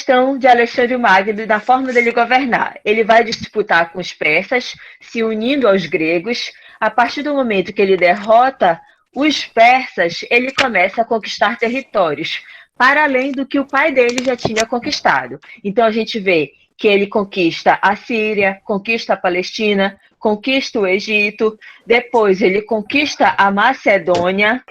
questão de Alexandre Magno na forma dele governar. Ele vai disputar com os persas, se unindo aos gregos. A partir do momento que ele derrota os persas, ele começa a conquistar territórios, para além do que o pai dele já tinha conquistado. Então a gente vê que ele conquista a Síria, conquista a Palestina, conquista o Egito, depois ele conquista a Macedônia,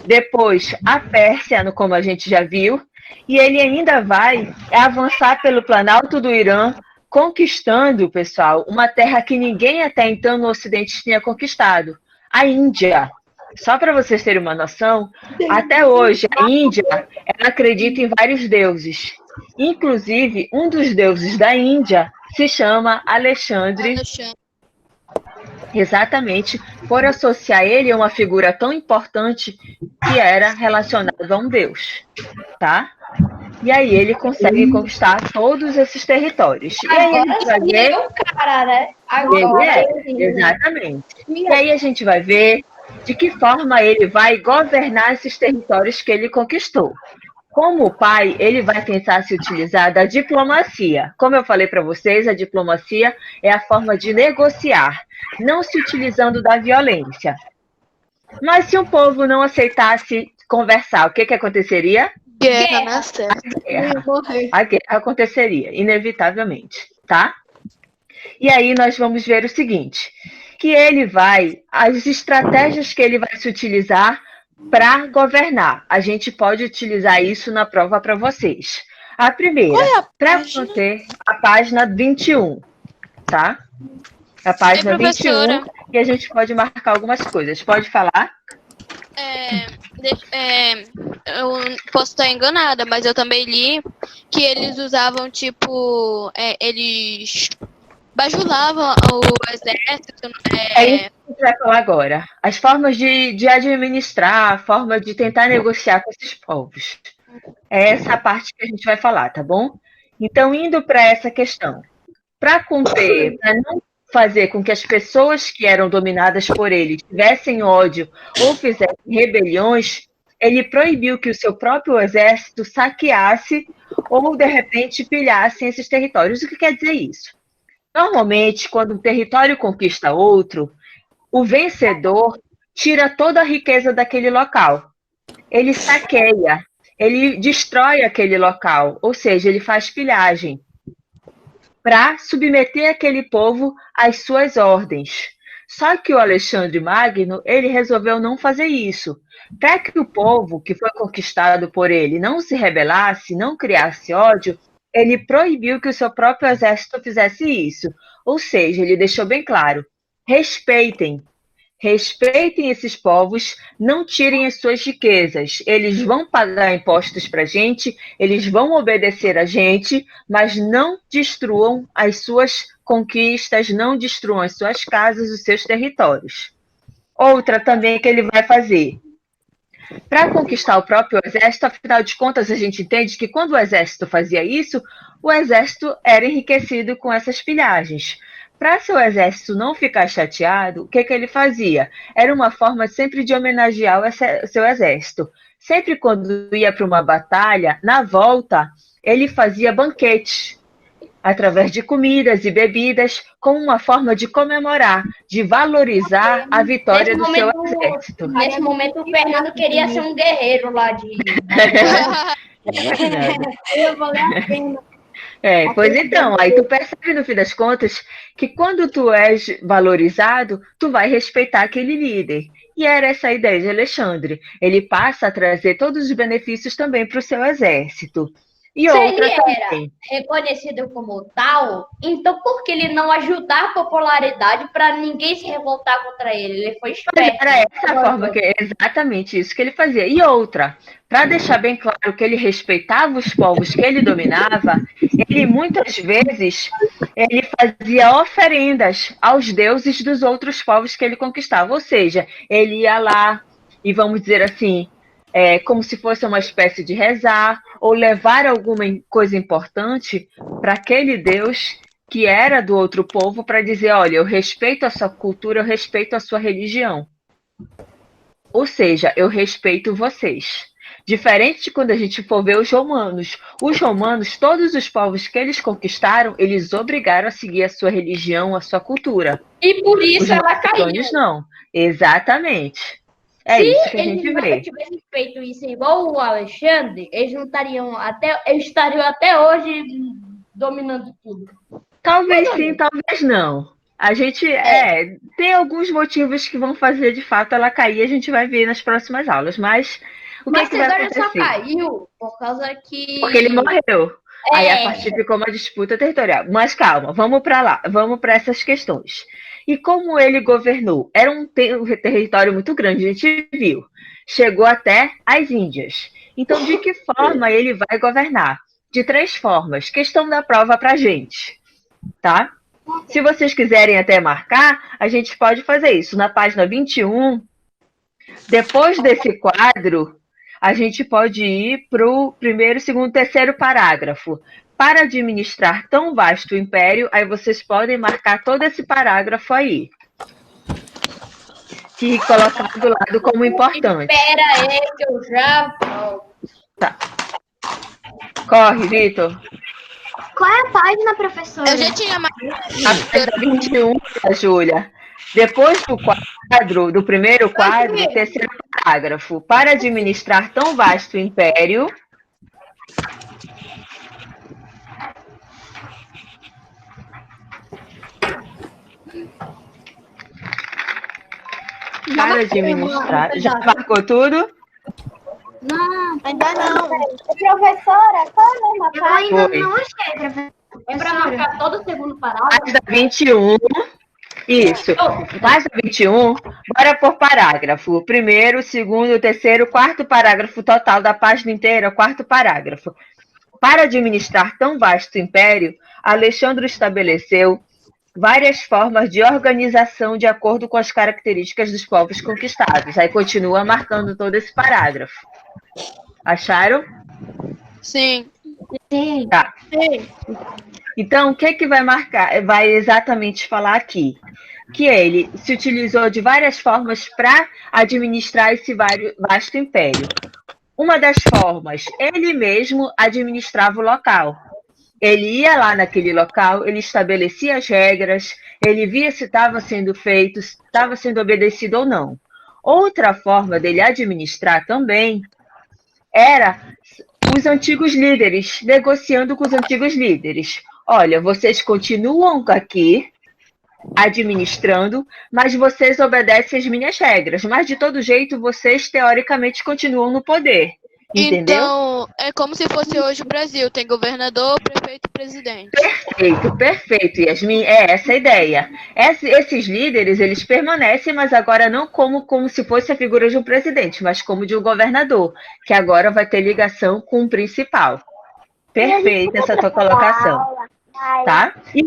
depois a Pérsia, como a gente já viu, e ele ainda vai avançar pelo Planalto do Irã, conquistando, pessoal, uma terra que ninguém até então no Ocidente tinha conquistado, a Índia. Só para vocês terem uma noção, até hoje a Índia ela acredita em vários deuses. Inclusive, um dos deuses da Índia se chama Alexandre. Exatamente, por associar ele a uma figura tão importante que era relacionado a um deus, tá? E aí ele consegue conquistar todos esses territórios. E aí a gente vai ver... o cara, né? Agora exatamente. E aí a gente vai ver de que forma ele vai governar esses territórios que ele conquistou. Como pai, ele vai tentar se utilizar da diplomacia. Como eu falei para vocês, a diplomacia é a forma de negociar, não se utilizando da violência. Mas se um povo não aceitasse conversar, o que aconteceria? Guerra, né? A guerra aconteceria, inevitavelmente, tá? E aí nós vamos ver o seguinte, que as estratégias que ele vai se utilizar para governar. A gente pode utilizar isso na prova para vocês. A primeira, para manter a página 21, tá? A página 21, e a gente pode marcar algumas coisas. Pode falar? Eu posso estar enganada, mas eu também li que eles usavam, eles bajulavam o exército. É isso que a gente vai falar agora. As formas de administrar, a forma de tentar negociar com esses povos. É essa parte que a gente vai falar, tá bom? Então, indo para essa questão. Para conter, para não fazer com que as pessoas que eram dominadas por ele tivessem ódio ou fizessem rebeliões, ele proibiu que o seu próprio exército saqueasse ou, de repente, pilhasse esses territórios. O que quer dizer isso? Normalmente, quando um território conquista outro, o vencedor tira toda a riqueza daquele local. Ele saqueia, ele destrói aquele local, ou seja, ele faz pilhagem para submeter aquele povo às suas ordens. Só que o Alexandre Magno, ele resolveu não fazer isso. Para que o povo que foi conquistado por ele não se rebelasse, não criasse ódio, ele proibiu que o seu próprio exército fizesse isso. Ou seja, ele deixou bem claro, respeitem esses povos, não tirem as suas riquezas. Eles vão pagar impostos para a gente, eles vão obedecer a gente, mas não destruam as suas conquistas, não destruam as suas casas, os seus territórios. Outra também que ele vai fazer. Para conquistar o próprio exército, afinal de contas, a gente entende que quando o exército fazia isso, o exército era enriquecido com essas pilhagens. Para seu exército não ficar chateado, o que ele fazia? Era uma forma sempre de homenagear o seu exército. Sempre quando ia para uma batalha, na volta, ele fazia banquetes, através de comidas e bebidas, como uma forma de comemorar, de valorizar a vitória do seu exército. Nesse momento, o Fernando queria ser um guerreiro lá de... Eu vou ler a pena. Pois então, aí tu percebe no fim das contas que quando tu és valorizado, tu vai respeitar aquele líder. E era essa a ideia de Alexandre. Ele passa a trazer todos os benefícios também para o seu exército. E outra ele também. Era reconhecido como tal, então por que ele não ajudar a popularidade para ninguém se revoltar contra ele? Ele foi esperto. Era essa forma, exatamente isso que ele fazia. E outra, para deixar bem claro que ele respeitava os povos que ele dominava, ele muitas vezes ele fazia oferendas aos deuses dos outros povos que ele conquistava. Ou seja, ele ia lá e, vamos dizer assim, como se fosse uma espécie de rezar ou levar alguma coisa importante para aquele Deus que era do outro povo para dizer, olha, eu respeito a sua cultura, eu respeito a sua religião. Ou seja, eu respeito vocês. Diferente de quando a gente for ver os romanos. Os romanos, todos os povos que eles conquistaram, eles obrigaram a seguir a sua religião, a sua cultura. E por isso Os ela caiu. macedônios não. Exatamente. É isso que a gente Se eles vê. não tivessem feito isso igual o Alexandre, eles estariam até hoje dominando tudo. Talvez sim, talvez não. A gente tem alguns motivos que vão fazer de fato ela cair, a gente vai ver nas próximas aulas, mas o que, que vai Macedônia só acontecer? caiu por causa que... Porque ele morreu. Aí a partir ficou uma disputa territorial. Mas calma, vamos para lá, vamos para essas questões. E como ele governou? Era um território muito grande, a gente viu. Chegou até as Índias. Então, de que forma ele vai governar? De 3 formas. Questão da prova para a gente, tá? Se vocês quiserem até marcar, a gente pode fazer isso. Na página 21, depois desse quadro, a gente pode ir para o primeiro, segundo, terceiro parágrafo. Para administrar tão vasto império, aí vocês podem marcar todo esse parágrafo aí. E colocar do lado como importante. Espera aí que eu já volto. Tá. Corre, Vitor. Qual é a página, professora? Eu já tinha mais. A página 21, Júlia. Depois do quadro, do primeiro quadro, terceiro parágrafo. Para administrar tão vasto império... Para administrar. Já marcou tudo? Não, Ainda não. professora, qual é a mesma página? Foi. Não achei, professora. É para marcar todo o segundo parágrafo. Página 21. Isso. Página 21. Bora por parágrafo. Primeiro, segundo, terceiro, quarto parágrafo total da página inteira, quarto parágrafo. Para administrar tão vasto império, Alexandre estabeleceu várias formas de organização de acordo com as características dos povos conquistados. Aí continua marcando todo esse parágrafo. Acharam? Sim. Sim. Tá. Então, o que vai marcar? Vai exatamente falar aqui. Que ele se utilizou de várias formas para administrar esse vasto império. Uma das formas, ele mesmo administrava o local. Ele ia lá naquele local, ele estabelecia as regras, ele via se estava sendo feito, se estava sendo obedecido ou não. Outra forma dele administrar também era os antigos líderes, negociando com os antigos líderes. Olha, vocês continuam aqui administrando, mas vocês obedecem as minhas regras. Mas, de todo jeito, vocês, teoricamente, continuam no poder. Entendeu? Então, é como se fosse hoje o Brasil. Tem governador, prefeito e presidente. Perfeito, Yasmin. É essa a ideia. Esses líderes, eles permanecem, mas agora não como se fosse a figura de um presidente, mas como de um governador, que agora vai ter ligação com o principal. Perfeita essa tua colocação. Tá? E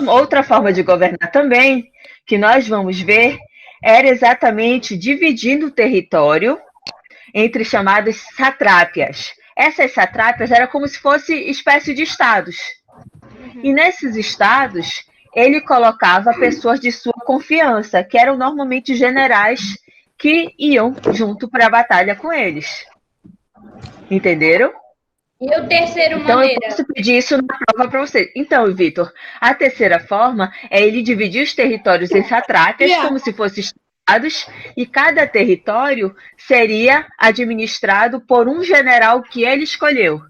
outra forma de governar também, que nós vamos ver, era exatamente dividindo o território entre chamadas satrápias. Essas satrápias eram como se fosse espécie de estados. E nesses estados, ele colocava pessoas de sua confiança, que eram normalmente generais que iam junto para a batalha com eles. Entenderam? E o terceiro Então, maneira? eu posso pedir isso na prova para você. Então, Vitor, a terceira forma é ele dividir os territórios em satrápias, como se fossem estados, e cada território seria administrado por um general que ele escolheu.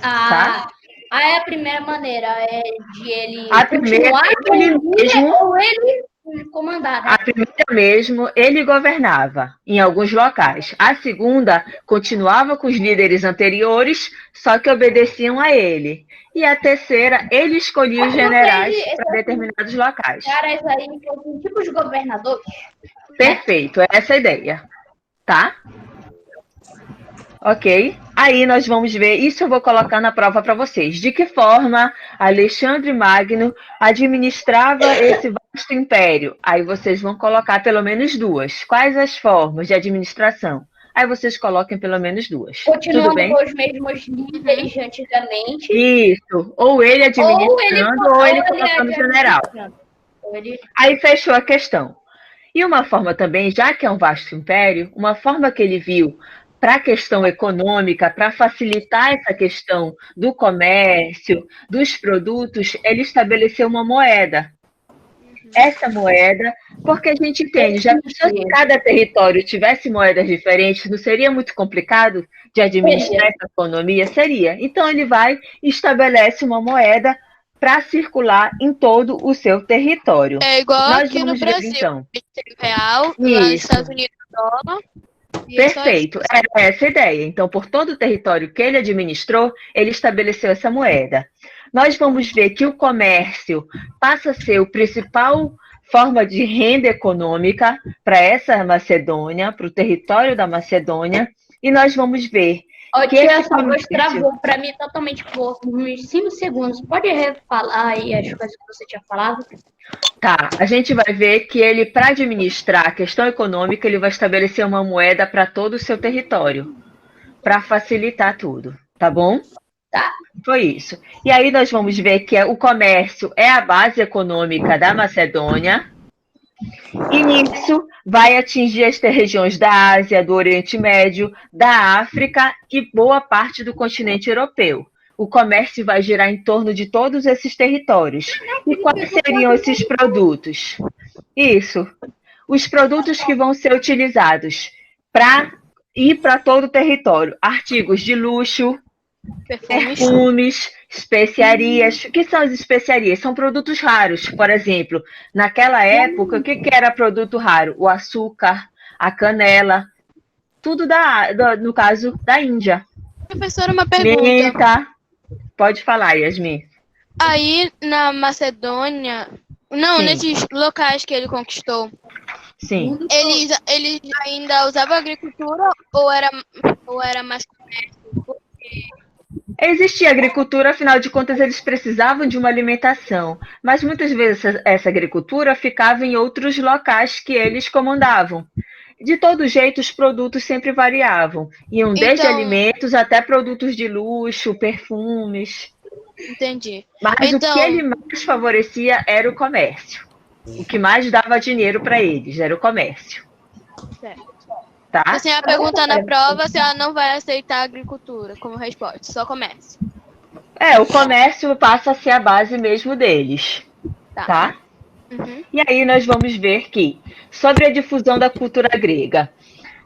Tá? Aí a primeira maneira é de ele A primeira, ele mesmo, ou ele comandar, né? a primeira mesmo, ele governava em alguns locais. A segunda, continuava com os líderes anteriores, só que obedeciam a ele. E a terceira, ele escolhia os generais para determinados locais. Caras aí que são tipos de governadores. Perfeito, é essa a ideia. Tá? Ok? Aí nós vamos ver, isso eu vou colocar na prova para vocês. De que forma Alexandre Magno administrava esse vasto império? Aí vocês vão colocar pelo menos 2. Quais as formas de administração? Aí vocês coloquem pelo menos 2. Continuando Tudo bem? com os mesmos líderes de antigamente. Isso. Ou ele administrando, ou ele colocando general. Aí fechou a questão. E uma forma também, já que é um vasto império, uma forma que ele viu para a questão econômica, para facilitar essa questão do comércio, dos produtos, ele estabeleceu uma moeda. Essa moeda, porque a gente entende, já pensou se cada território tivesse moedas diferentes, não seria muito complicado de administrar essa economia? Seria. Então, ele vai e estabelece uma moeda para circular em todo o seu território. É igual Nós aqui no vamos ver, Brasil. então. Tem o real, lá nos Isso. Estados Unidos o dólar. E é só Perfeito, isso. era essa a ideia. Então, por todo o território que ele administrou, ele estabeleceu essa moeda. Nós vamos ver que o comércio passa a ser o principal forma de renda econômica para essa Macedônia, para o território da Macedônia, e nós vamos ver Ô, que tia, esse sua voz comércio... travou pra mim totalmente por uns 5 segundos. Pode refalar aí as coisas que você tinha falado? Tá, a gente vai ver que ele, para administrar a questão econômica, ele vai estabelecer uma moeda para todo o seu território, para facilitar tudo, tá bom? Tá. Foi isso. E aí nós vamos ver que o comércio é a base econômica da Macedônia, e nisso vai atingir as regiões da Ásia, do Oriente Médio, da África e boa parte do continente europeu. O comércio vai girar em torno de todos esses territórios. E quais seriam esses produtos? Isso. Os produtos que vão ser utilizados para ir para todo o território. Artigos de luxo, perfumes, especiarias. O que são as especiarias? São produtos raros. Por exemplo, naquela época, o que era produto raro? O açúcar, a canela, tudo no caso da Índia. Professora, uma pergunta. Menta. Pode falar, Yasmin. Aí na Macedônia, não, Sim. nesses locais que ele conquistou, Sim. eles ainda usavam agricultura ou era mais comércio? Existia agricultura, afinal de contas, eles precisavam de uma alimentação. Mas muitas vezes essa agricultura ficava em outros locais que eles comandavam. De todo jeito, os produtos sempre variavam. Iam desde Então- alimentos até produtos de luxo, perfumes. Entendi. Mas Então- o que ele mais favorecia era o comércio. O que mais dava dinheiro para eles era o comércio. Certo. Tá? Assim, a pergunta na prova se ela não vai aceitar a agricultura como resposta, só comércio. O comércio passa a ser a base mesmo deles. Tá? Uhum. E aí nós vamos ver que, sobre a difusão da cultura grega,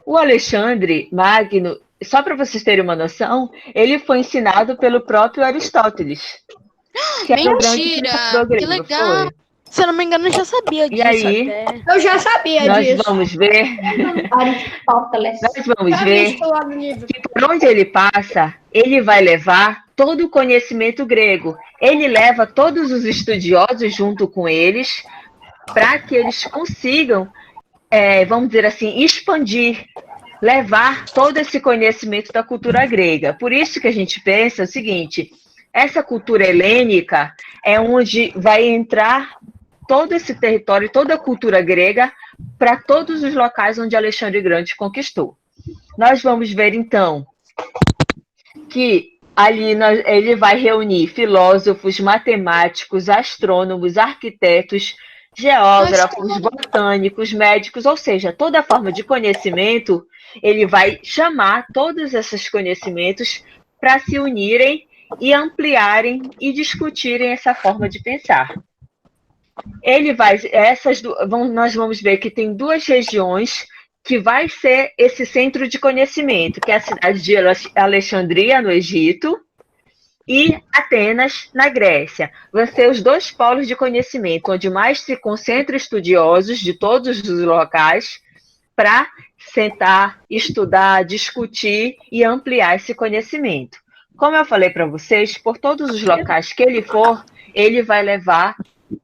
o Alexandre Magno, só para vocês terem uma noção, ele foi ensinado pelo próprio Aristóteles. Que era o grande Mentira! pensador grego, Que legal! foi. Se eu não me engano, eu já sabia disso aí? até. Eu já sabia Nós disso. vamos ver, Aristóteles. nós vamos Já ver visto lá no livro. que por onde ele passa, ele vai levar todo o conhecimento grego. Ele leva todos os estudiosos junto com eles para que eles consigam, vamos dizer assim, expandir, levar todo esse conhecimento da cultura grega. Por isso que a gente pensa o seguinte, essa cultura helênica é onde vai entrar todo esse território, toda a cultura grega, para todos os locais onde Alexandre Grande conquistou. Nós vamos ver, então, que ali ele vai reunir filósofos, matemáticos, astrônomos, arquitetos, geógrafos, botânicos, médicos, ou seja, toda forma de conhecimento, ele vai chamar todos esses conhecimentos para se unirem e ampliarem e discutirem essa forma de pensar. Nós vamos ver que tem duas regiões que vai ser esse centro de conhecimento, que é a cidade de Alexandria, no Egito, e Atenas, na Grécia. Vão ser os dois polos de conhecimento, onde mais se concentram estudiosos de todos os locais para sentar, estudar, discutir e ampliar esse conhecimento. Como eu falei para vocês, por todos os locais que ele for, ele vai levar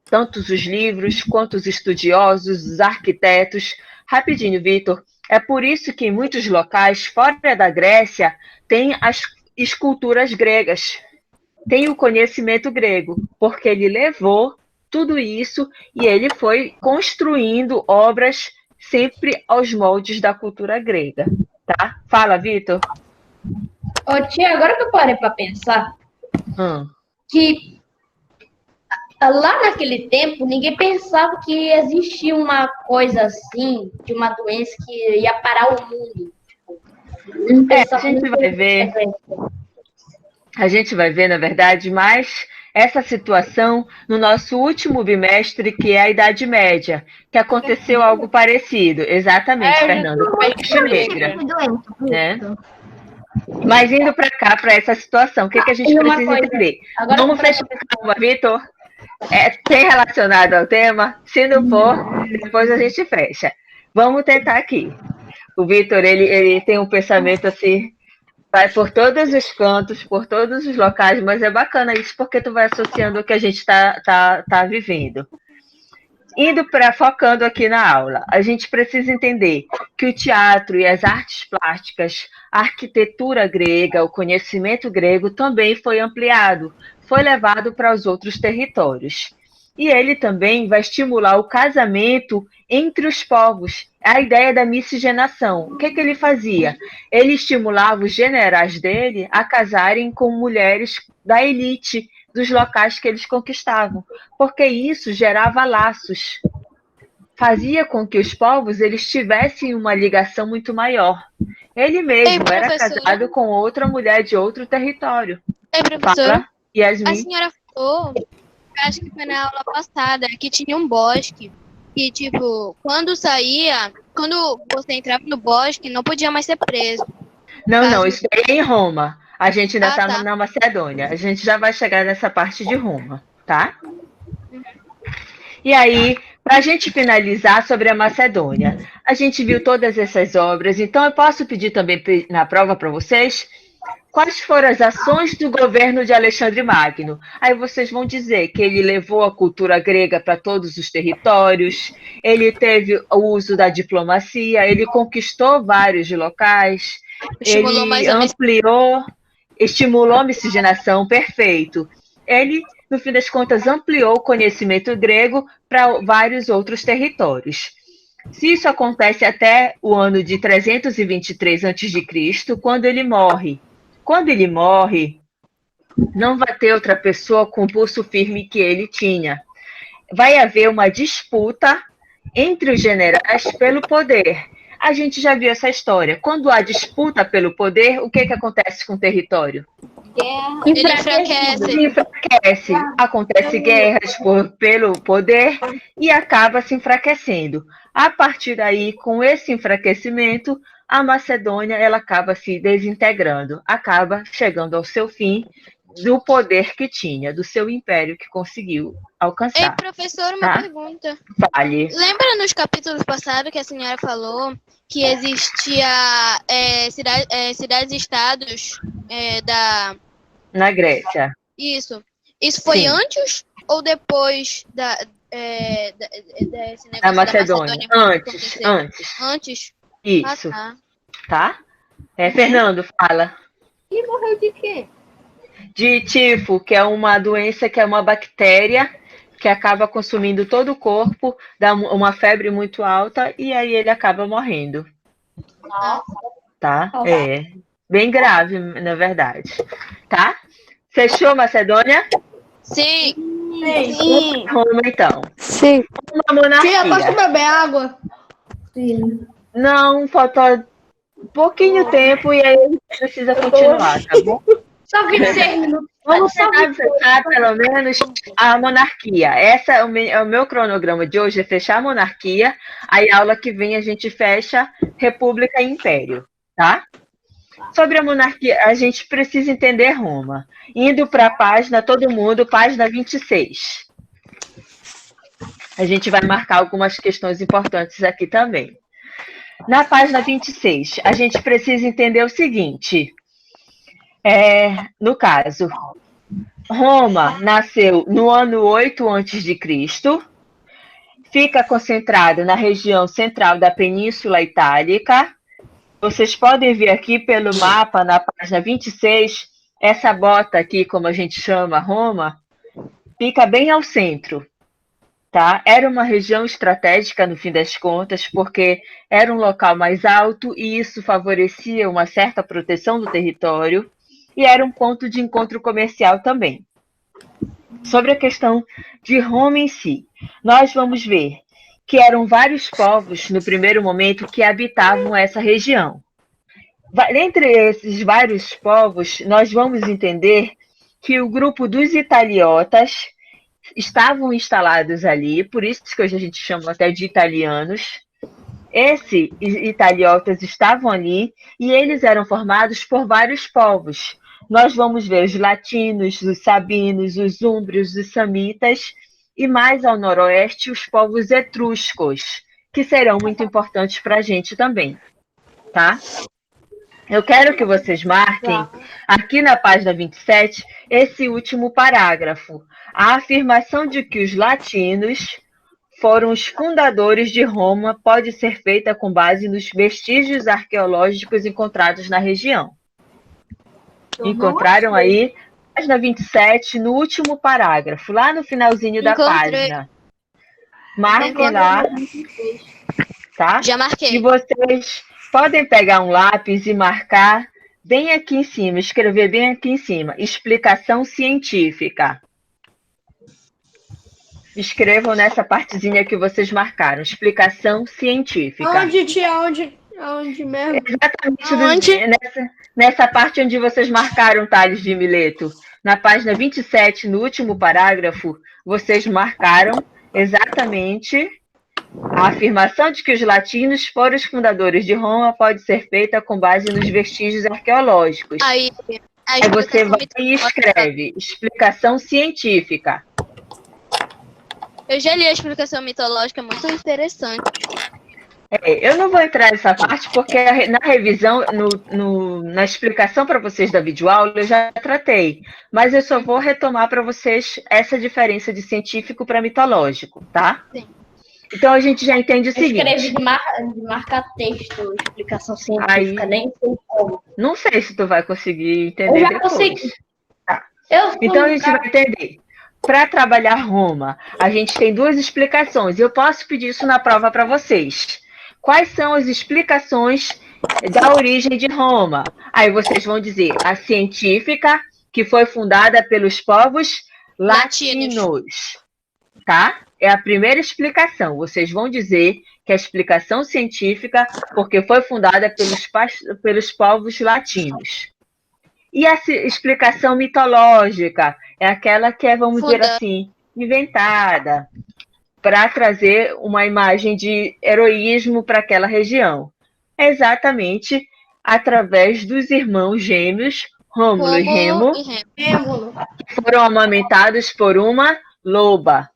tanto os livros quanto os estudiosos, os arquitetos. Rapidinho, Vitor, é por isso que em muitos locais fora da Grécia tem as esculturas gregas, tem o conhecimento grego, porque ele levou tudo isso e ele foi construindo obras sempre aos moldes da cultura grega, tá? Fala, Vitor. Ô, tia, agora que eu parei pra pensar, que lá naquele tempo, ninguém pensava que existia uma coisa assim, de uma doença que ia parar o mundo. Não A pensava gente no vai ver, na verdade, mais essa situação no nosso último bimestre, que é a Idade Média, que aconteceu algo parecido. Exatamente, Fernando, com a peste negra, né? Mas indo para cá, para essa situação, o que a gente E uma precisa coisa, entender? agora Vamos fechar calma, Vitor. Tem relacionado ao tema? Se não for, depois a gente fecha. Vamos tentar aqui. O Vitor, ele tem um pensamento assim, vai por todos os cantos, por todos os locais, mas é bacana isso porque tu vai associando o que a gente tá vivendo. Focando aqui na aula, a gente precisa entender que o teatro e as artes plásticas, a arquitetura grega, o conhecimento grego também foi ampliado, foi levado para os outros territórios. E ele também vai estimular o casamento entre os povos, a ideia da miscigenação. O que ele fazia? Ele estimulava os generais dele a casarem com mulheres da elite dos locais que eles conquistavam, porque isso gerava laços, fazia com que os povos eles tivessem uma ligação muito maior. Ele mesmo era casado com outra mulher de outro território. Ei, professora, Fala, Yasmin. a senhora falou, acho que foi na aula passada, que tinha um bosque, que, tipo, quando você entrava no bosque, não podia mais ser preso. Não, isso é em Roma. A gente ainda está tá. na Macedônia. A gente já vai chegar nessa parte de Roma, tá? E aí, para a gente finalizar sobre a Macedônia, a gente viu todas essas obras, então eu posso pedir também na prova para vocês quais foram as ações do governo de Alexandre Magno. Aí vocês vão dizer que ele levou a cultura grega para todos os territórios, ele teve o uso da diplomacia, ele conquistou vários locais, ele ampliou, estimulou a miscigenação, perfeito. Ele, no fim das contas, ampliou o conhecimento grego para vários outros territórios. Se isso acontece até o ano de 323 a.C., quando ele morre. Quando ele morre, não vai ter outra pessoa com o pulso firme que ele tinha. Vai haver uma disputa entre os generais pelo poder. A gente já viu essa história. Quando há disputa pelo poder, o que acontece com o território? Ele enfraquece. Acontece guerras pelo poder e acaba se enfraquecendo. A partir daí, com esse enfraquecimento, a Macedônia ela acaba se desintegrando, acaba chegando ao seu fim do poder que tinha, do seu império que conseguiu alcançar. Ei, professor, uma pergunta. Fale. Lembra nos capítulos passados que a senhora falou que existia cidades e estados na Grécia? Isso. Isso foi antes ou depois desse negócio da Macedônia? Antes? Isso. Tá? Fernando, fala. E morreu de quê? De tifo, que é uma doença que é uma bactéria que acaba consumindo todo o corpo, dá uma febre muito alta e aí ele acaba morrendo. Nossa. Tá? É bem grave, na verdade. Tá? Fechou, Macedônia? Sim. Roma, então. Sim. Uma monarquia. Tia, posso beber água? Sim. Não, falta pouquinho tempo e aí a gente precisa continuar, tá bom? Só 26 minutos. Vamos tentar fechar, pelo menos, a monarquia. Essa é o meu cronograma de hoje, é fechar a monarquia. Aí, a aula que vem, a gente fecha república e império, tá? Sobre a monarquia, a gente precisa entender Roma. Indo para a página, todo mundo, página 26. A gente vai marcar algumas questões importantes aqui também. Na página 26, a gente precisa entender o seguinte. No caso, Roma nasceu no ano 8 a.C., fica concentrado na região central da Península Itálica. Vocês podem ver aqui pelo mapa, na página 26, essa bota aqui, como a gente chama, Roma, fica bem ao centro. Tá? Era uma região estratégica, no fim das contas, porque era um local mais alto e isso favorecia uma certa proteção do território e era um ponto de encontro comercial também. sobre a questão de Roma em si. Nós vamos ver que eram vários povos, no primeiro momento, que habitavam essa região. Entre esses vários povos, nós vamos entender que o grupo dos italiotas estavam instalados ali, por isso que hoje a gente chama até de italianos. Esses italiotas estavam ali e eles eram formados por vários povos. Nós vamos ver os latinos, os sabinos, os úmbrios, os samitas e mais ao noroeste os povos etruscos, que serão muito importantes para a gente também, tá? Eu quero que vocês marquem aqui na página 27 esse último parágrafo. A afirmação de que os latinos foram os fundadores de Roma pode ser feita com base nos vestígios arqueológicos encontrados na região. Encontraram aí, página 27, no último parágrafo, lá no finalzinho da página. Marquem lá, tá? Já marquei. E vocês podem pegar um lápis e marcar bem aqui em cima, escrever bem aqui em cima, explicação científica. Escrevam nessa partezinha que vocês marcaram, explicação científica. Onde, tia? Onde mesmo? Exatamente nessa parte onde vocês marcaram, Tales de Mileto. Na página 27, no último parágrafo, vocês marcaram exatamente a afirmação de que os latinos foram os fundadores de Roma pode ser feita com base nos vestígios arqueológicos. Aí você vai e escreve explicação científica. Eu já li a explicação mitológica, muito interessante. Eu não vou entrar nessa parte, porque na revisão, na explicação para vocês da videoaula, eu já tratei. Mas eu só vou retomar para vocês essa diferença de científico para mitológico, tá? Sim. Então a gente já entende o seguinte. Escreve de marcar texto, explicação científica, nem sei como. Não sei se tu vai conseguir entender depois. Consegui. Tá. Então a gente vai entender. Para trabalhar Roma, a gente tem duas explicações. Eu posso pedir isso na prova para vocês. Quais são as explicações da origem de Roma? Aí vocês vão dizer a científica, que foi fundada pelos povos latinos. Tá? É a primeira explicação. Vocês vão dizer que a explicação científica, porque foi fundada pelos povos latinos. E a explicação mitológica é aquela que é, vamos dizer assim, inventada, para trazer uma imagem de heroísmo para aquela região. É exatamente através dos irmãos gêmeos, Rômulo e Remo, que foram amamentados por uma loba.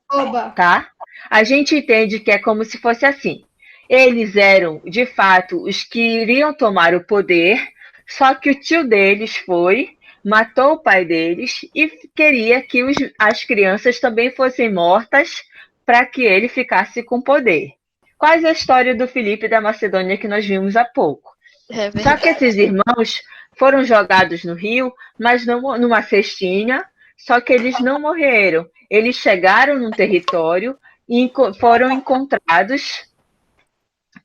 Tá? A gente entende que é como se fosse assim. Eles eram, de fato, os que iriam tomar o poder, só que o tio deles matou o pai deles e queria que as crianças também fossem mortas para que ele ficasse com poder. Quase a história do Filipe da Macedônia que nós vimos há pouco. Só que esses irmãos foram jogados no rio, mas não numa cestinha, só que eles não morreram. Eles chegaram num território e foram encontrados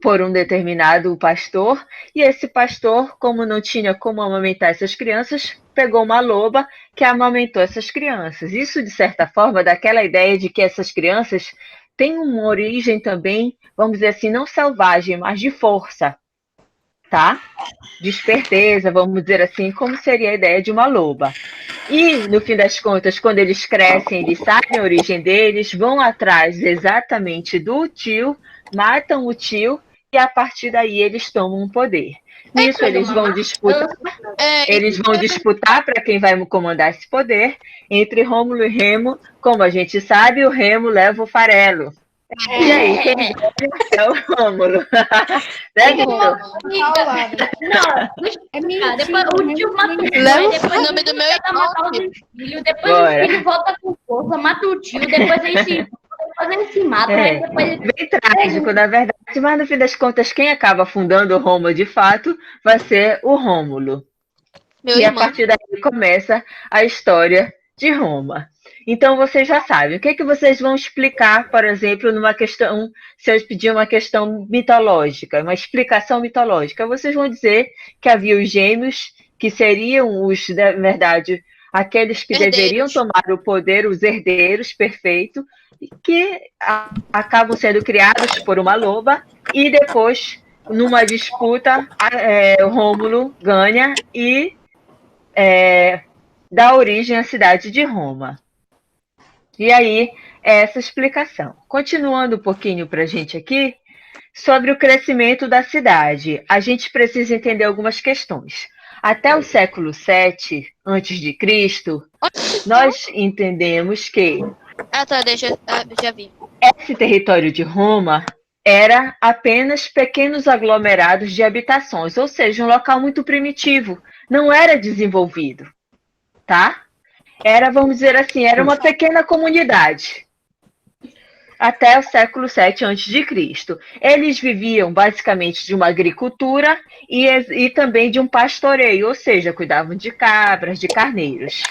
por um determinado pastor, e esse pastor, como não tinha como amamentar essas crianças, pegou uma loba que amamentou essas crianças. Isso, de certa forma, dá aquela ideia de que essas crianças têm uma origem também, vamos dizer assim, não selvagem, mas de força, tá? De esperteza, vamos dizer assim, como seria a ideia de uma loba. E, no fim das contas, quando eles crescem, eles sabem a origem deles, vão atrás exatamente do tio, matam o tio, e a partir daí eles tomam o poder. Nisso eles vão disputar para quem vai comandar esse poder entre Rômulo e Remo. Como a gente sabe, o Remo leva o farelo. E aí, quem é o Rômulo? É mentira. Depois o tio mata o filho, depois o nome do meu filho, depois o filho volta com força, mata o tio, depois eles se matam. Bem trágico, na verdade, mas no fim das contas, quem acaba fundando Roma de fato vai ser o Rômulo. A partir daí começa a história de Roma. Então, vocês já sabem. O que é que vocês vão explicar, por exemplo, numa questão, se eu pedir uma questão mitológica, uma explicação mitológica? Vocês vão dizer que havia os gêmeos, que seriam na verdade, aqueles que deveriam tomar o poder, os herdeiros perfeitos, que acabam sendo criados por uma loba, e depois, numa disputa, Rômulo ganha e dá origem à cidade de Roma. E aí, essa explicação. Continuando um pouquinho para a gente aqui, sobre o crescimento da cidade, a gente precisa entender algumas questões. Até o século VII a.C., nós entendemos que já vi. Esse território de Roma era apenas pequenos aglomerados de habitações, ou seja, um local muito primitivo, não era desenvolvido, tá? Era, vamos dizer assim, era uma pequena comunidade. Até o século VII a.C. Eles viviam basicamente de uma agricultura e também de um pastoreio, ou seja, cuidavam de cabras, de carneiros.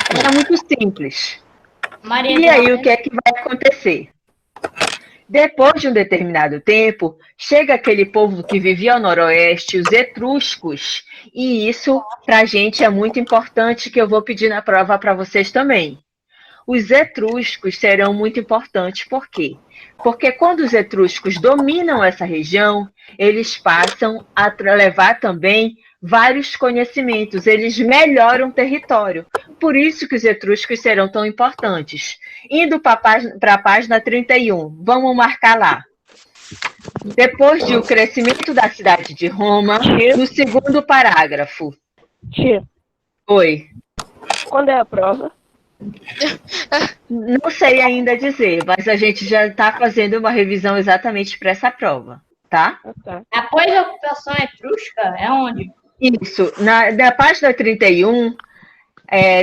Era muito simples. E aí, o que é que vai acontecer? Depois de um determinado tempo, chega aquele povo que vivia ao noroeste, os etruscos, e isso, para a gente, é muito importante, que eu vou pedir na prova para vocês também. Os etruscos serão muito importantes, por quê? Porque quando os etruscos dominam essa região, eles passam a levar também vários conhecimentos, eles melhoram o território. Por isso que os etruscos serão tão importantes. Indo para a página 31, vamos marcar lá. Depois do crescimento da cidade de Roma, no segundo parágrafo. Tia. Oi. Quando é a prova? Não sei ainda dizer, mas a gente já está fazendo uma revisão exatamente para essa prova, tá? Após a ocupação etrusca, é onde? Isso, na página 31,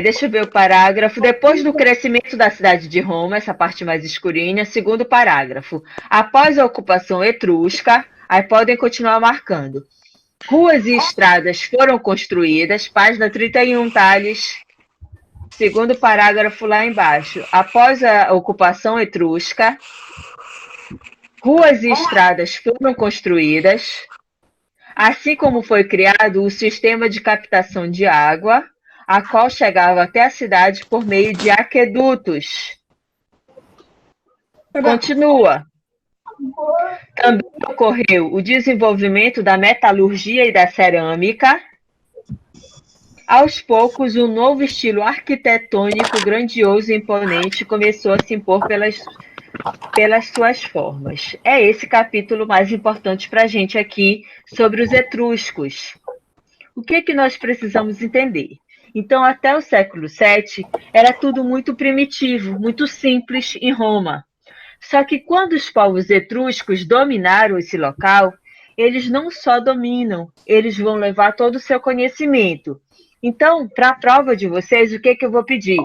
deixa eu ver o parágrafo. Depois do crescimento da cidade de Roma, essa parte mais escurinha, segundo parágrafo. Após a ocupação etrusca, aí podem continuar marcando. Ruas e estradas foram construídas, página 31, Thales. Segundo parágrafo lá embaixo. Após a ocupação etrusca, ruas e estradas foram construídas, assim como foi criado o sistema de captação de água, a qual chegava até a cidade por meio de aquedutos. Continua. Também ocorreu o desenvolvimento da metalurgia e da cerâmica. Aos poucos, um novo estilo arquitetônico grandioso e imponente começou a se impor pelas suas formas. É esse capítulo mais importante para a gente aqui sobre os etruscos. O que nós precisamos entender? Então, até o século VII, era tudo muito primitivo, muito simples em Roma. Só que quando os povos etruscos dominaram esse local, eles não só dominam, eles vão levar todo o seu conhecimento. Então, para a prova de vocês, o que eu vou pedir?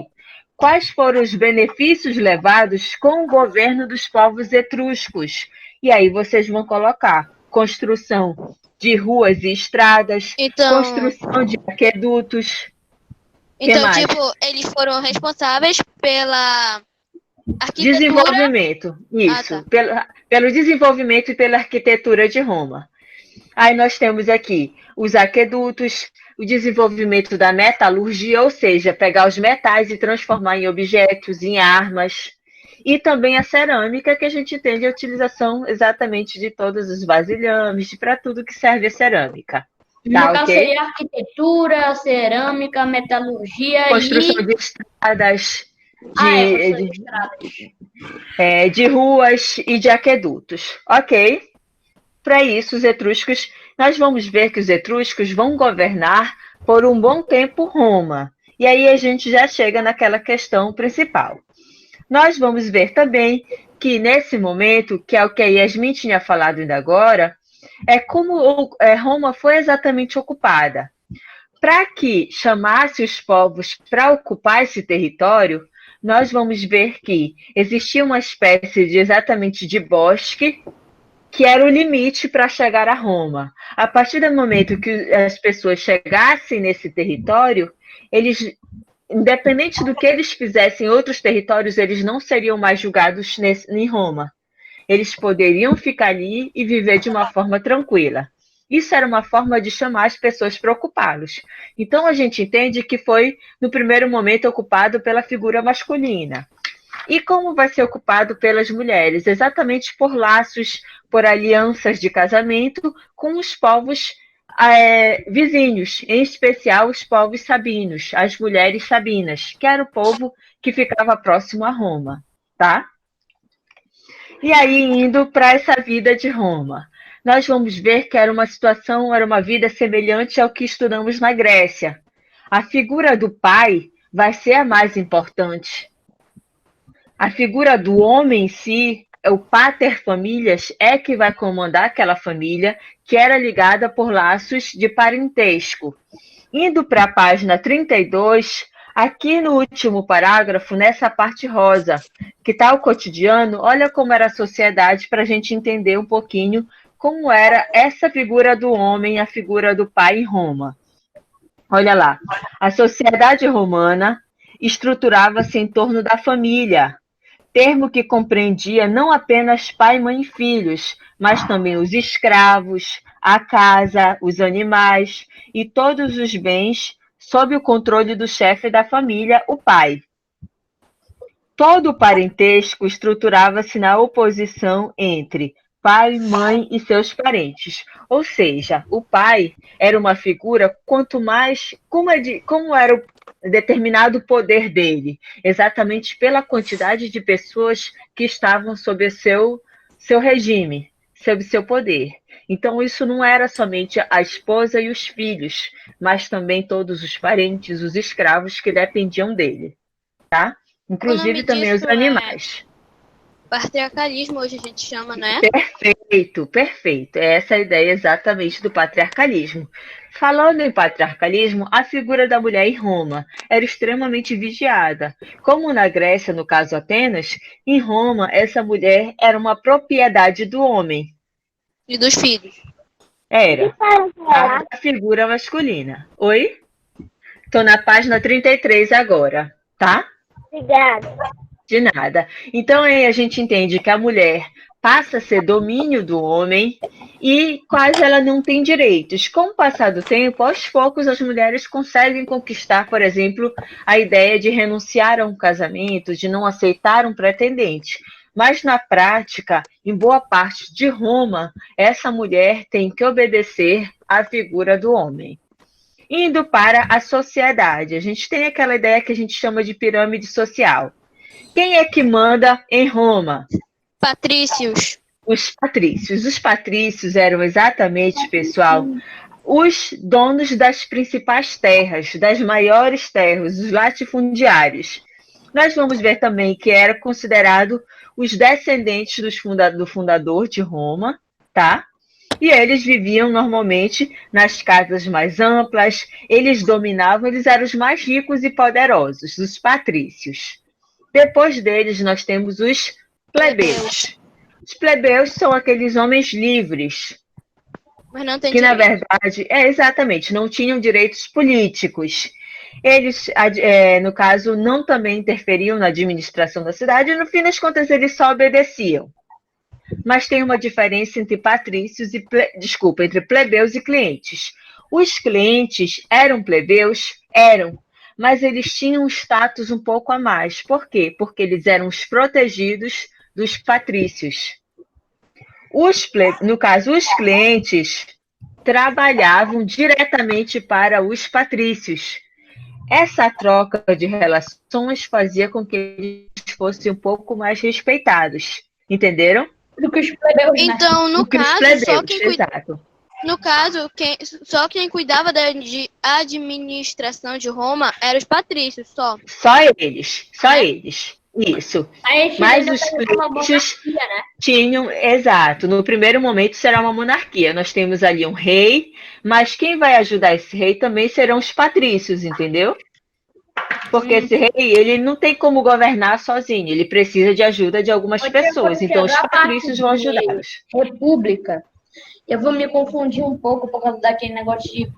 Quais foram os benefícios levados com o governo dos povos etruscos? E aí vocês vão colocar construção de ruas e estradas, construção de aquedutos. Então, tipo, eles foram responsáveis pela arquitetura... Desenvolvimento, isso. Pelo desenvolvimento e pela arquitetura de Roma. Aí nós temos aqui os aquedutos, o desenvolvimento da metalurgia, ou seja, pegar os metais e transformar em objetos, em armas, e também a cerâmica, que a gente entende a utilização exatamente de todos os vasilhames, para tudo que serve a cerâmica. Tá, no caso seria arquitetura, cerâmica, metalurgia construção de estradas, de ruas e de aquedutos. Ok? Para isso, os etruscos, nós vamos ver que os etruscos vão governar por um bom tempo Roma. E aí a gente já chega naquela questão principal. Nós vamos ver também que nesse momento, que é o que a Yasmin tinha falado ainda agora, é como Roma foi exatamente ocupada. Para que chamasse os povos para ocupar esse território, nós vamos ver que existia uma espécie de exatamente de bosque, que era o limite para chegar a Roma. A partir do momento que as pessoas chegassem nesse território, eles, independente do que eles fizessem em outros territórios, eles não seriam mais julgados em Roma. Eles poderiam ficar ali e viver de uma forma tranquila. Isso era uma forma de chamar as pessoas para ocupá-los. Então a gente entende que foi, no primeiro momento, ocupado pela figura masculina. E como vai ser ocupado pelas mulheres? Exatamente por laços, por alianças de casamento com os povos vizinhos, em especial os povos sabinos, as mulheres sabinas, que era o povo que ficava próximo a Roma, tá? E aí, indo para essa vida de Roma, nós vamos ver que era uma situação, era uma vida semelhante ao que estudamos na Grécia. A figura do pai vai ser a mais importante. A figura do homem em si, o pater familias, é que vai comandar aquela família que era ligada por laços de parentesco. Indo para a página 32, aqui no último parágrafo, nessa parte rosa, que está o cotidiano, olha como era a sociedade para a gente entender um pouquinho como era essa figura do homem, a figura do pai em Roma. Olha lá, a sociedade romana estruturava-se em torno da família, termo que compreendia não apenas pai, mãe e filhos, mas também os escravos, a casa, os animais e todos os bens sob o controle do chefe da família, o pai. Todo o parentesco estruturava-se na oposição entre pai, mãe e seus parentes. Ou seja, o pai era uma figura, quanto mais, como era o determinado poder dele, exatamente pela quantidade de pessoas que estavam sob o seu regime, sob seu poder. Então, isso não era somente a esposa e os filhos, mas também todos os parentes, os escravos que dependiam dele, tá? Inclusive também os animais. Patriarcalismo hoje a gente chama, né? Perfeito, perfeito. É essa a ideia exatamente do patriarcalismo. Falando em patriarcalismo, a figura da mulher em Roma era extremamente vigiada. Como na Grécia, no caso Atenas, em Roma, essa mulher era uma propriedade do homem. E dos filhos. Era a figura masculina. Oi? Estou na página 33 agora, tá? Obrigada. De nada. Então aí a gente entende que a mulher passa a ser domínio do homem e quase ela não tem direitos. Com o passar do tempo, aos poucos as mulheres conseguem conquistar, por exemplo, a ideia de renunciar a um casamento, de não aceitar um pretendente. Mas na prática, em boa parte de Roma, essa mulher tem que obedecer à figura do homem. Indo para a sociedade, a gente tem aquela ideia que a gente chama de pirâmide social. Quem é que manda em Roma? Patrícios. Os patrícios. Os patrícios eram exatamente, pessoal, os donos das principais terras, das maiores terras, os latifundiários. Nós vamos ver também que era considerado os descendentes do fundador de Roma, tá? E eles viviam normalmente nas casas mais amplas, eles dominavam, eles eram os mais ricos e poderosos, os patrícios. Depois deles, nós temos os plebeus. Os plebeus são aqueles homens livres, mas não tem que direito. na verdade, exatamente, não tinham direitos políticos. Eles, no caso, não também interferiam na administração da cidade, e no fim das contas eles só obedeciam. Mas tem uma diferença entre patrícios e entre plebeus e clientes. Os clientes eram plebeus? Eram, mas eles tinham um status um pouco a mais. Por quê? Porque eles eram os protegidos dos patrícios. No caso, os clientes trabalhavam diretamente para os patrícios. Essa troca de relações fazia com que eles fossem um pouco mais respeitados. Entenderam? Do que os plebeus, né? Então, no caso, exato. Só quem cuidava da administração de Roma eram os patrícios, só. Só eles. Isso. Mas os clientes tinham, exato, no primeiro momento será uma monarquia. Nós temos ali um rei, mas quem vai ajudar esse rei também serão os patrícios, entendeu? Porque esse rei, ele não tem como governar sozinho, ele precisa de ajuda de algumas pessoas, então os patrícios vão ajudá-los. República, eu vou me confundir um pouco por causa daquele negócio de...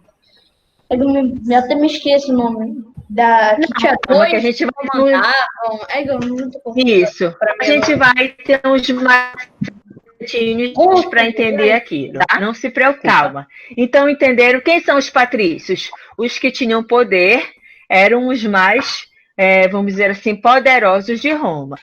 Eu até me esqueço o nome. Que tinha dois que a gente vai mandavam. Eu não tô Isso. A gente vai ter uns mais minutinhos para entender aqui, tá? Não se preocupe. Calma. Então, entenderam quem são os patrícios? Os que tinham poder eram os mais, vamos dizer assim, poderosos de Roma.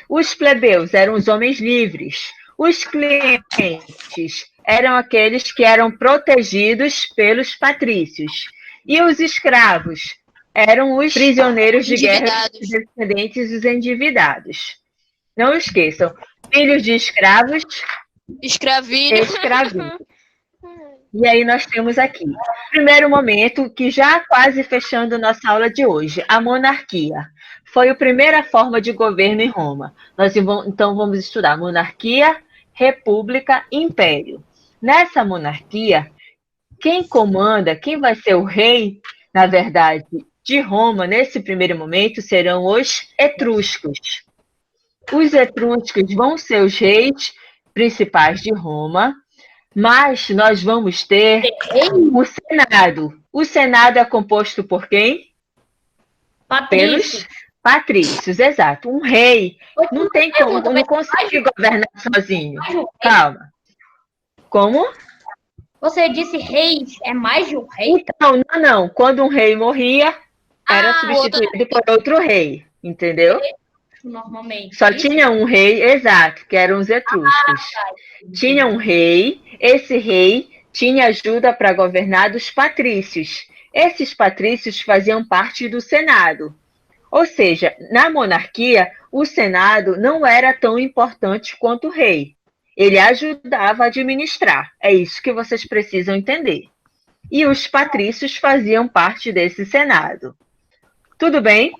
Os plebeus eram os homens livres. Os clientes eram aqueles que eram protegidos pelos patrícios. E os escravos eram os prisioneiros de guerra, os descendentes dos endividados. Não esqueçam, filhos de escravos, escravilho. E aí nós temos aqui, primeiro momento, que já quase fechando nossa aula de hoje, a monarquia. Foi a primeira forma de governo em Roma. Nós então vamos estudar monarquia, república, império. Nessa monarquia, quem comanda, quem vai ser o rei, na verdade, de Roma, nesse primeiro momento, serão os etruscos. Os etruscos vão ser os reis principais de Roma, mas nós vamos ter o Senado. O Senado é composto por quem? Pelos patrícios, exato. Um rei não tem como, não consegue governar sozinho. Calma. Como? Você disse reis, é mais de um rei? Então, não. Quando um rei morria, era substituído por outro rei, entendeu? Normalmente. Só tinha um rei, exato, que eram os etruscos. Tinha um rei, esse rei tinha ajuda para governar dos patrícios. Esses patrícios faziam parte do Senado. Ou seja, na monarquia, o Senado não era tão importante quanto o rei. Ele ajudava a administrar. É isso que vocês precisam entender. E os patrícios faziam parte desse Senado. Tudo bem?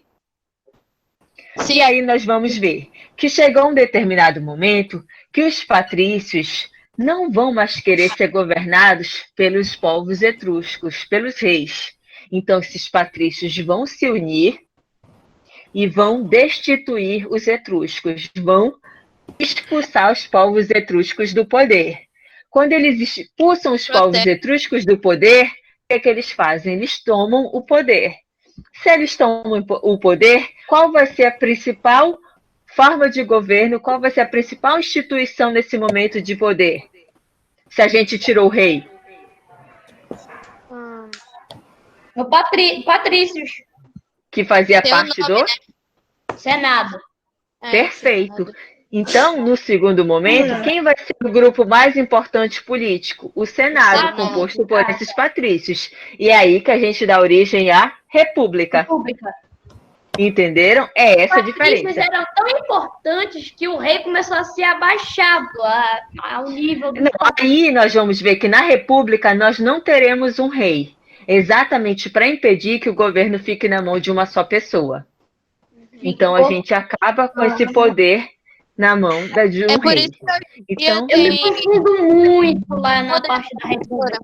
Sim. E aí nós vamos ver que chegou um determinado momento que os patrícios não vão mais querer ser governados pelos povos etruscos, pelos reis. Então, esses patrícios vão se unir e vão destituir os etruscos, vão expulsar os povos etruscos do poder. Quando eles expulsam os povos etruscos do poder, o que eles fazem? Eles tomam o poder. Se eles tomam o poder, qual vai ser a principal forma de governo, qual vai ser a principal instituição nesse momento de poder? Se a gente tirou o rei. O patrícios. Que fazia parte do Senado. Perfeito. Então, no segundo momento, quem vai ser o grupo mais importante político? O Senado, composto por esses patrícios. E é aí que a gente dá origem à República. Entenderam? É essa a diferença. Os eram tão importantes que o rei começou a ser abaixado ao nível do... Aí nós vamos ver que na República nós não teremos um rei. Exatamente para impedir que o governo fique na mão de uma só pessoa. Então, a gente acaba com esse poder na mão de um rei. Então, eu me confundo muito lá na parte da República.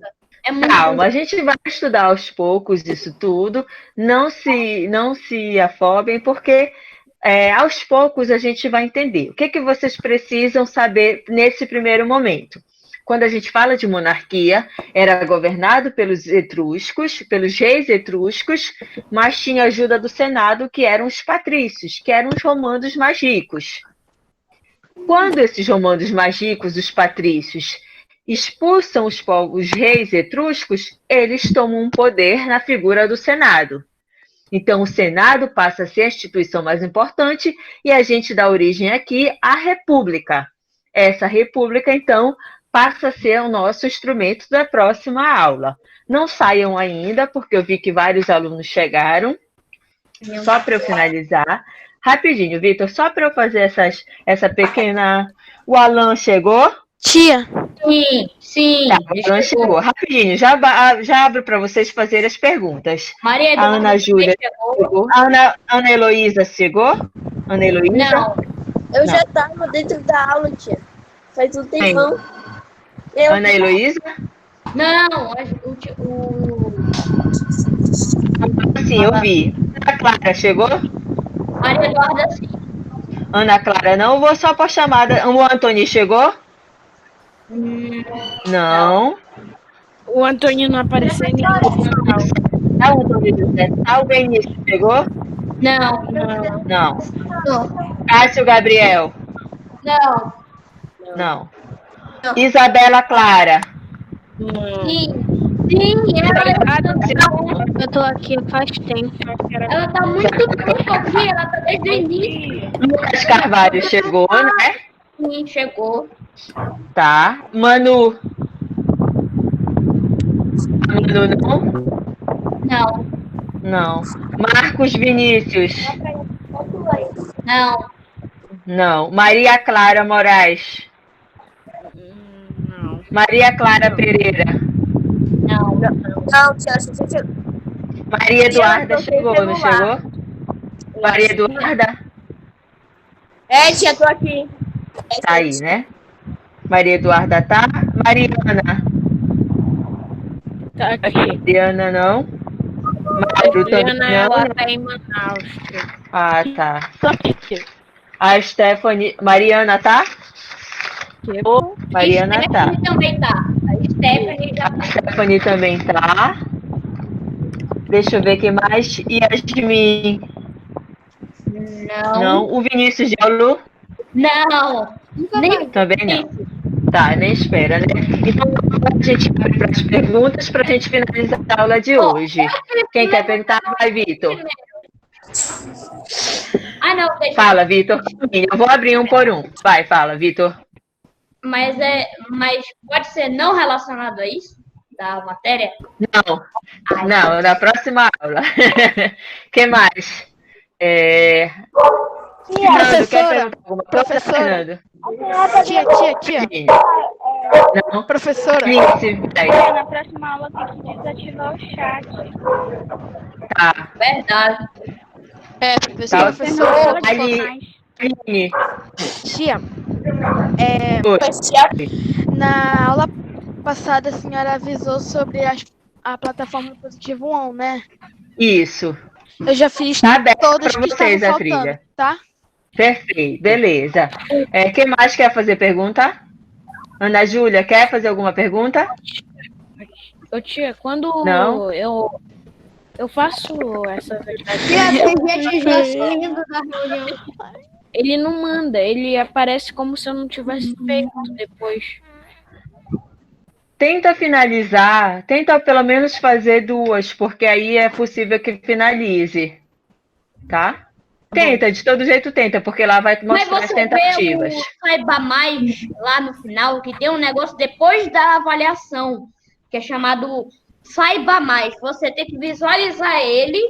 Calma, a gente vai estudar aos poucos isso tudo. Não se afobem, porque aos poucos a gente vai entender. O que vocês precisam saber nesse primeiro momento? Quando a gente fala de monarquia, era governado pelos etruscos, pelos reis etruscos, mas tinha ajuda do Senado, que eram os patrícios, que eram os romanos mais ricos. Quando esses romanos mais ricos, os patrícios, expulsam os reis etruscos, eles tomam um poder na figura do Senado. Então, o Senado passa a ser a instituição mais importante e a gente dá origem aqui à República. Essa República, então, passa a ser o nosso instrumento da próxima aula. Não saiam ainda, porque eu vi que vários alunos chegaram. Só para eu finalizar. Rapidinho, Vitor, só para eu fazer essa pequena... O Alan chegou? Tia. Sim. Tá, o Alan chegou. Rapidinho, já abro para vocês fazerem as perguntas. Maria a Ana Júlia chegou. Ana Heloísa chegou? Ana Heloísa? Não. Eu já estava dentro da aula, tia. Faz um tempão. Ana Heloísa? Não, Sim, eu vi. Ana Clara chegou? Maria Eduarda, sim. Ana Clara não, vou só por chamada. O Antônio chegou? Não. O Antônio não apareceu em nenhum. Tá, o Antônio José. Tá, o Benício chegou? Não. Cássio Gabriel? Não. Não. Isabela Clara. Sim. Sim, Eu tô aqui faz tempo. ela tá muito tempo aqui, ela tá desde o início. Lucas Carvalho chegou, né? Sim, chegou. Tá. Manu. Manu não? Não, Não. Marcos Vinícius. não, Não. Maria Clara Moraes. Não. Maria Clara Pereira. não. Não, tia, tia. Maria Eduarda chegou, não chegou? Maria Eduarda? É, tia, tô aqui. Tá aí, né? Maria Eduarda tá. Mariana. Tá aqui. Mariana não. Mário também Juliana, ela não. tá em Manaus. Ah, tá. Tô aqui. A Stephanie. Mariana tá? Mariana tá. Stephanie também tá. A Stephanie já A Stephanie também tá. Deixa eu ver quem mais. E a Yasmin? Não. O Vinícius Gelo? Não. Nem Também não. Tá, nem espera, né? Então a gente abre para as perguntas para a gente finalizar a aula de hoje. Quem quer perguntar? Vai, Vitor. Ah, não, deixa. Fala, Vitor. Eu vou abrir um por um. Vai, fala, Vitor. Mas pode ser não relacionado a isso? Da matéria? Não. Não, na próxima aula. Que mais? Fernando, quer perguntar alguma coisa, Professora. Fernando? Tia. Não? Professora. Vinícius, vai. Na próxima aula tem que desativar o chat. Tá. Verdade. É, professor. Professora. Aline. Tia, Oi. na aula passada a senhora avisou sobre a plataforma Positivo On, né? Isso. Eu já fiz Tá aberto todas para que estavam vocês a faltando, trilha. tá? Perfeito, beleza. Quem mais quer fazer pergunta? Ana Júlia, quer fazer alguma pergunta? Ô, tia, quando Não? eu faço essas atividades, ele não manda, ele aparece como se eu não tivesse feito depois. Tenta finalizar, tenta pelo menos fazer 2, porque aí é possível que finalize. Tá? Tenta, de todo jeito tenta, porque lá vai Mas mostrar as você tentativas. vê o Saiba Mais lá no final, que tem um negócio depois da avaliação, que é chamado Saiba Mais. Você tem que visualizar ele.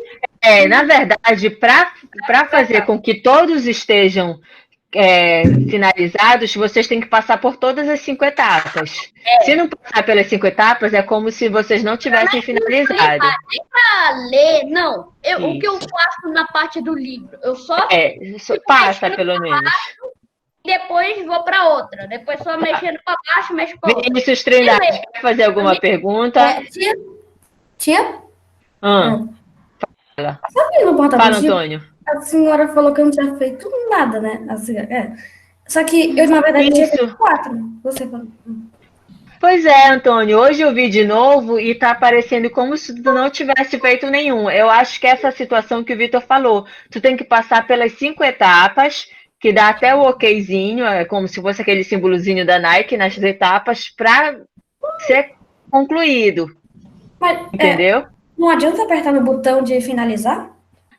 Na verdade, para fazer com que todos estejam finalizados, vocês têm que passar por todas as 5 etapas. Se não passar pelas 5 etapas, é como se vocês não tivessem finalizado. Nem para ler, não. O que eu faço na parte do livro? Eu só Passa, pelo menos. e depois vou para outra. Depois só mexendo para baixo, mexo para outra. Vinícius Trindade, quer fazer alguma pergunta? Tia? Fala. Sabe no Fala, porta-positivo? Antônio. A senhora falou que eu não tinha feito nada, né? Só que eu, na verdade, tinha feito 4. Você falou. Pois é, Antônio, hoje eu vi de novo e tá aparecendo como se tu não tivesse feito nenhum. Eu acho que essa situação que o Vitor falou, tu tem que passar pelas 5 etapas, que dá até o okzinho, é como se fosse aquele símbolozinho da Nike nas etapas, para ser concluído. Mas, entendeu? Não adianta apertar no botão de finalizar?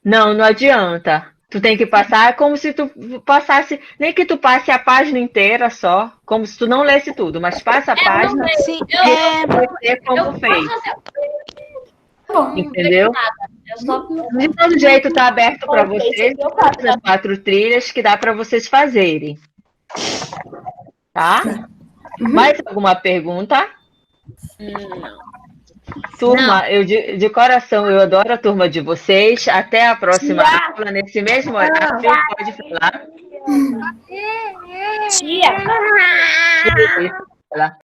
Não adianta. Tu tem que passar como se tu passasse, nem que tu passe a página inteira só, como se tu não lesse tudo, mas passa a página Sim, e vai ver como fez. Bom, Entendeu? De todo jeito tá aberto para vocês, as 4 trilhas que dá para vocês fazerem. Tá? Mais alguma pergunta? Não. Turma, eu de coração, eu adoro a turma de vocês. Até a próxima aula, nesse mesmo horário. Pode falar. Tia. Falar.